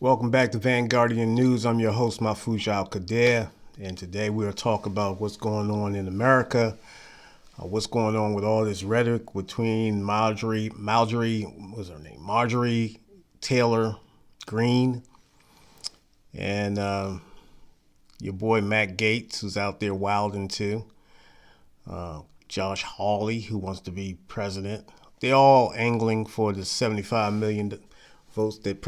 Welcome back to Vanguardian News. I'm your host, Mahfouz Al-Qadir, and today we'll talk about what's going on in America, what's going on with all this rhetoric between Marjorie Taylor Greene, and your boy Matt Gaetz, who's out there wilding too, Josh Hawley, who wants to be president. They're all angling for the 75 million votes that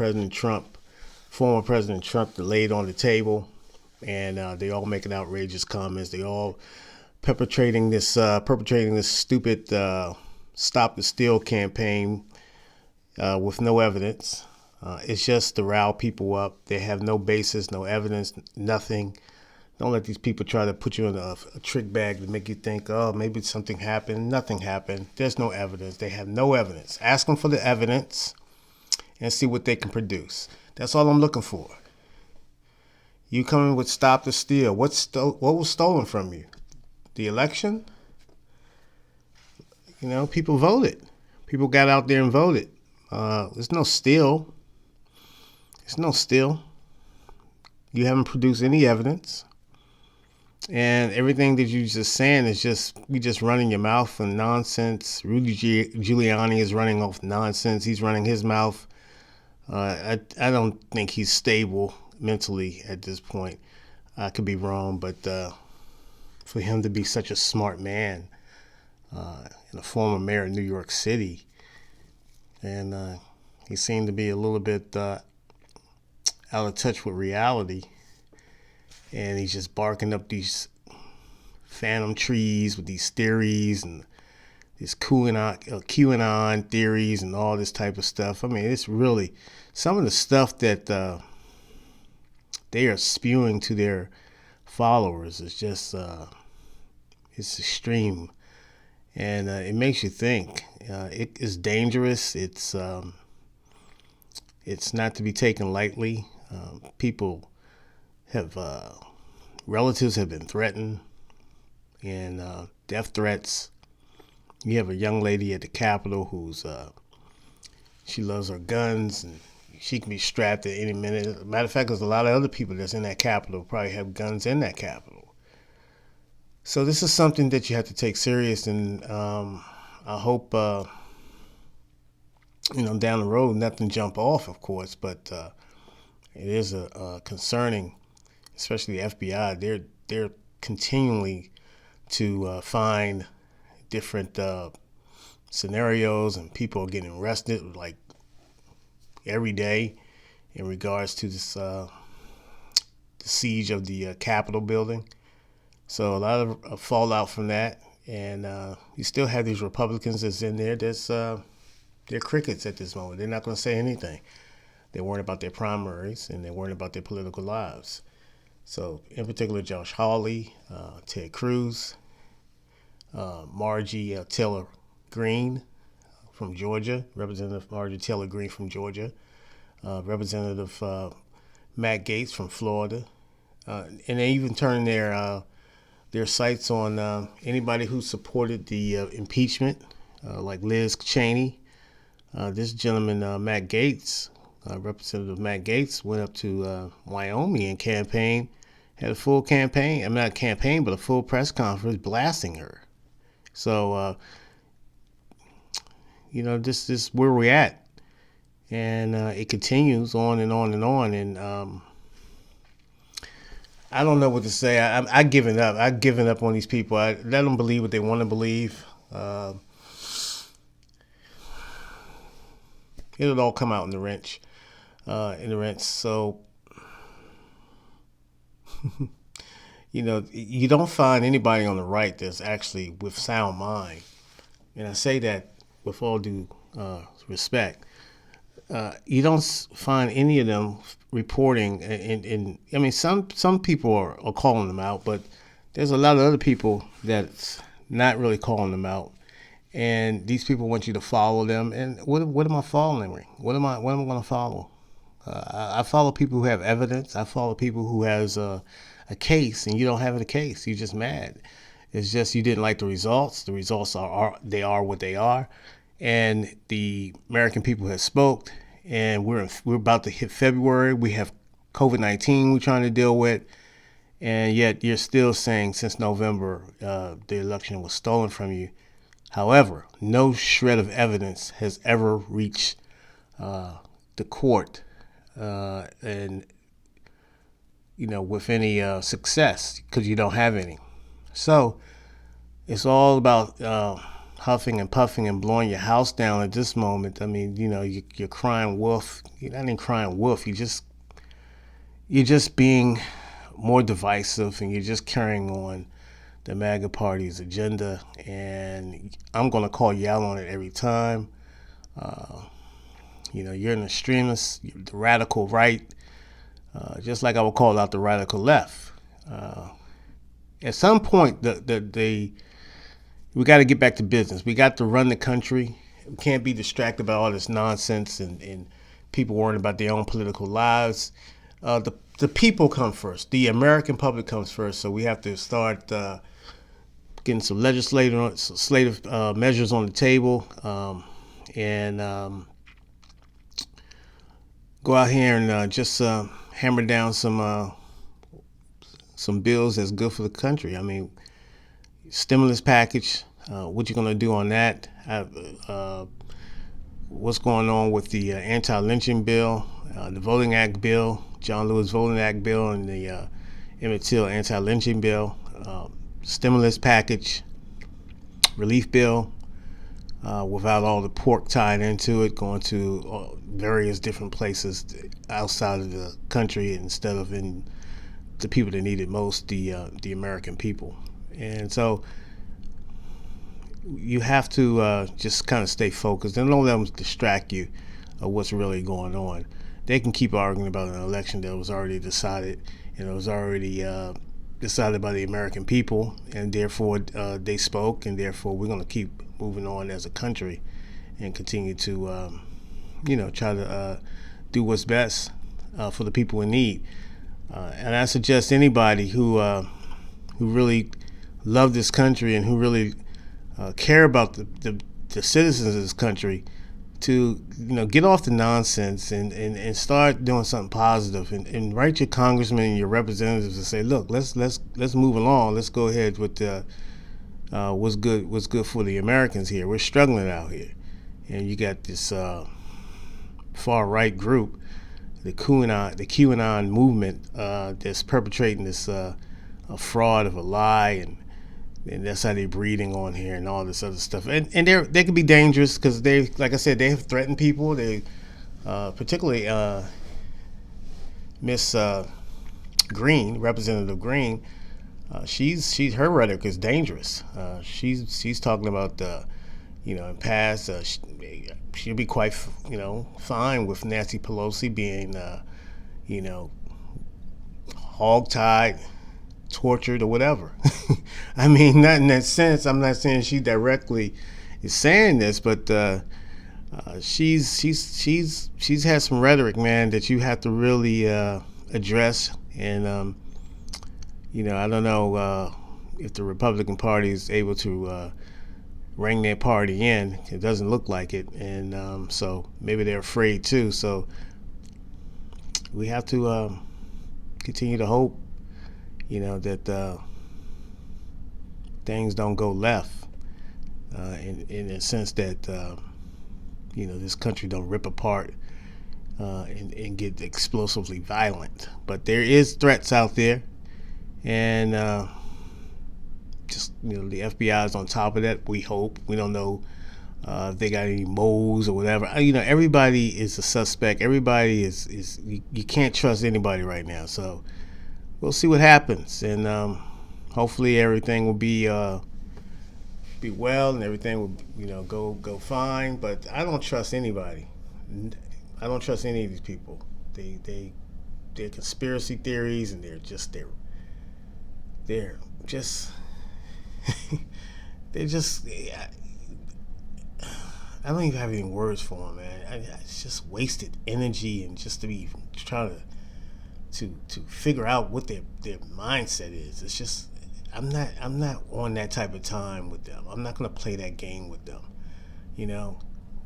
former President Trump, laid on the table, and they all making outrageous comments. They all perpetrating this stupid "Stop the Steal" campaign with no evidence. It's just to rile people up. They have no basis, no evidence, nothing. Don't let these people try to put you in a trick bag to make you think, oh, maybe something happened. Nothing happened. There's no evidence. They have no evidence. Ask them for the evidence and see what they can produce. That's all I'm looking for. You coming with "Stop the Steal"? What was stolen from you? The election? People voted. People got out there and voted. There's no steal. There's no steal. You haven't produced any evidence. And everything that you're just saying is you just running your mouth and nonsense. Rudy Giuliani is running off nonsense. He's running his mouth. I don't think he's stable mentally at this point. I could be wrong, but for him to be such a smart man and a former mayor of New York City, and he seemed to be a little bit out of touch with reality, and he's just barking up these phantom trees with these theories and these QAnon theories and all this type of stuff. I mean, it's really some of the stuff that they are spewing to their followers is just it's extreme, and it makes you think. It is dangerous. It's not to be taken lightly. People have relatives have been threatened, and death threats. You have a young lady at the Capitol who's she loves her guns, and she can be strapped at any minute. Matter of fact, there's a lot of other people that's in that Capitol probably have guns in that Capitol. So this is something that you have to take serious, and I hope down the road nothing jump off, of course, but it is a concerning, especially the FBI. They're continually to find different scenarios, and people are getting arrested like every day in regards to this the siege of the Capitol building. So a lot of fallout from that, and you still have these Republicans that's in there. They're crickets at this moment. They're not going to say anything. They're worried about their primaries, and they're worried about their political lives. So in particular, Josh Hawley, Ted Cruz, Marjorie Taylor Greene from Georgia, Representative Marjorie Taylor Greene from Georgia, Representative Matt Gaetz from Florida, and they even turned their sights on anybody who supported the impeachment, like Liz Cheney. This gentleman, Matt Gaetz, Representative Matt Gaetz, went up to Wyoming and had a full campaign. I'm not a campaign, but a full press conference blasting her. So, this is where we're at, and it continues on and on and on. And I don't know what to say. I've given up. I've given up on these people. I let them believe what they want to believe. It'll all come out in the wrench. So, you don't find anybody on the right that's actually with sound mind. And I say that with all due respect. You don't find any of them reporting, and I mean, some people are calling them out, but there's a lot of other people that's not really calling them out. And these people want you to follow them. And what am I following? What am I going to follow? I follow people who have evidence. I follow people who has a case, and you don't have a case. You're just mad. It's just you didn't like the results. The results are what they are, and the American people have spoke, and we're about to hit February. We have COVID-19 we're trying to deal with, and yet you're still saying since November the election was stolen from you. However, no shred of evidence has ever reached the court, and with any success, because you don't have any. So it's all about huffing and puffing and blowing your house down at this moment. I mean, you're crying wolf. You're not even crying wolf. You're just being more divisive, and you're just carrying on the MAGA party's agenda. And I'm gonna call you out on it every time. You're an extremist, you're the radical right, just like I would call out the radical left. At some point, we got to get back to business. We got to run the country. We can't be distracted by all this nonsense and people worrying about their own political lives. The people come first. The American public comes first. So we have to start getting some legislative measures on the table, and go out here and just hammer down some bills that's good for the country. I mean, stimulus package. What you gonna do on that? What's going on with the anti-lynching bill, the Voting Act bill, John Lewis Voting Act bill, and the Emmett Till anti-lynching bill, stimulus package, relief bill, without all the pork tied into it, going to various different places outside of the country instead of in the people that need it most, the American people. And so you have to just kind of stay focused and don't let them distract you of what's really going on. They can keep arguing about an election that was already decided, and it was already decided by the American people, and therefore they spoke, and therefore we're going to keep moving on as a country and continue to try to do what's best for the people in need. And I suggest anybody who really love this country and who really care about the citizens of this country to get off the nonsense and start doing something positive, and write your congressmen and your representatives and say, look, let's move along. Let's go ahead with what's good for the Americans here. We're struggling out here, and you got this far right group, the QAnon movement, that's perpetrating this a fraud of a lie, and that's how they're breeding on here and all this other stuff. And they can be dangerous because they, like I said, they have threatened people. They particularly Miss Greene, Representative Greene. Her rhetoric is dangerous. She's talking about in the past, she'll be quite fine with Nancy Pelosi being hogtied, tortured, or whatever. I mean, not in that sense. I'm not saying she directly is saying this, but she's had some rhetoric, man, that you have to really address. And I don't know if the Republican Party is able to ring their party in. It doesn't look like it, and so maybe they're afraid too. So we have to continue to hope, that things don't go left, in the sense that this country don't rip apart and get explosively violent. But there is threats out there, and the FBI is on top of that. We hope. We don't know if they got any moles or whatever. Everybody is a suspect. Everybody is you can't trust anybody right now. So we'll see what happens, and hopefully everything will be well, and everything will go fine. But I don't trust anybody. I don't trust any of these people. They're conspiracy theories, and they're just they're just I don't even have any words for them, man. It's just wasted energy, and just to be trying to figure out what their mindset is. It's just I'm not on that type of time with them. I'm not gonna play that game with them.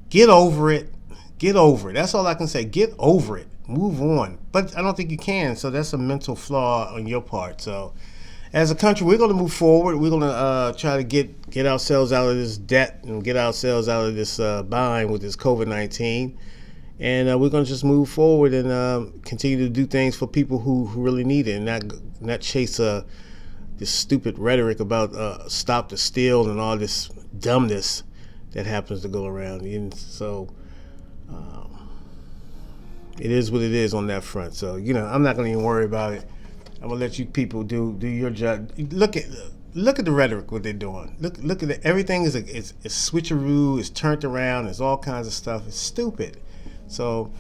Get over it. Get over it. That's all I can say. Get over it. Move on. But I don't think you can. So that's a mental flaw on your part. So as a country, we're going to move forward. We're going to try to get ourselves out of this debt and get ourselves out of this bind with this COVID-19. And we're going to just move forward and continue to do things for people who really need it, and not chase this stupid rhetoric about stop the steal and all this dumbness that happens to go around. And so it is what it is on that front. So I'm not going to even worry about it. I'm gonna let you people do your job. Look at the rhetoric, what they're doing. Look at it. Everything is switcheroo. It's turned around. There's all kinds of stuff. It's stupid. So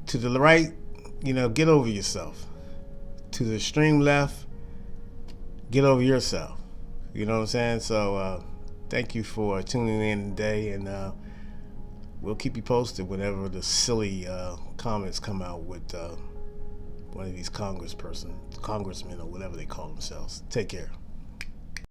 to the right, get over yourself. To the extreme left, get over yourself. You know what I'm saying? So thank you for tuning in today, and we'll keep you posted whenever the silly comments come out with one of these congressmen or whatever they call themselves. Take care.